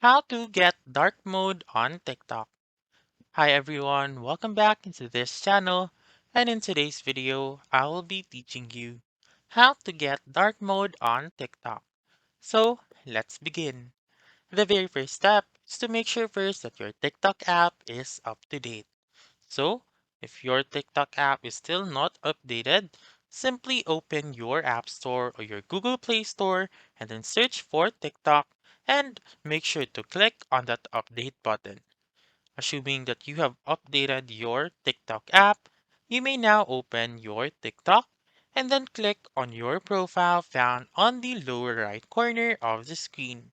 How to get dark mode on TikTok. Hi everyone, welcome back into this channel, and in today's video, I will be teaching you how to get dark mode on TikTok. So, let's begin. The very first step is to make sure first that your TikTok app is up to date. So, if your TikTok app is still not updated, simply open your App Store or your Google Play Store and then search for TikTok and make sure to click on that update button. Assuming that you have updated your TikTok app, you may now open your TikTok and then click on your profile found on the lower right corner of the screen.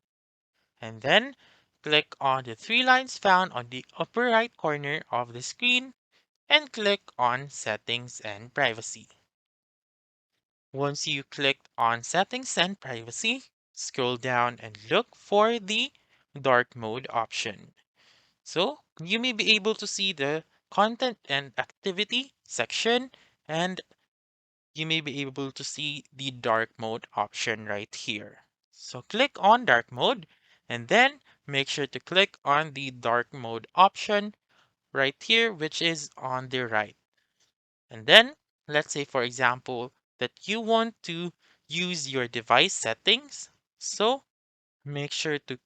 And then click on the three lines found on the upper right corner of the screen and click on Settings and Privacy. Once you click on Settings and Privacy, scroll down and look for the dark mode option. So you may be able to see the content and activity section, and you may be able to see the dark mode option right here. So click on dark mode and then make sure to click on the dark mode option right here, which is on the right. And then let's say, for example, that you want to use your device settings. So make sure to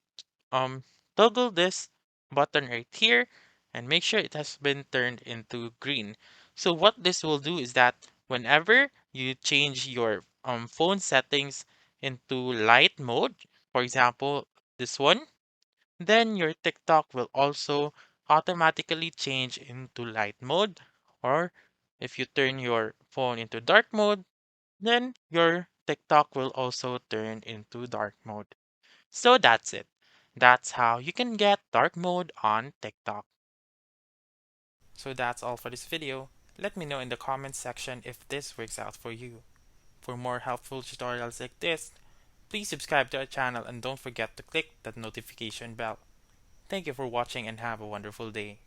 toggle this button right here and make sure it has been turned into green. So what this will do is that whenever you change your phone settings into light mode, for example, this one, then your TikTok will also automatically change into light mode. Or if you turn your phone into dark mode, then your TikTok will also turn into dark mode. So that's it. That's how you can get dark mode on TikTok. So that's all for this video. Let me know in the comments section if this works out for you. For more helpful tutorials like this, please subscribe to our channel and don't forget to click that notification bell. Thank you for watching and have a wonderful day.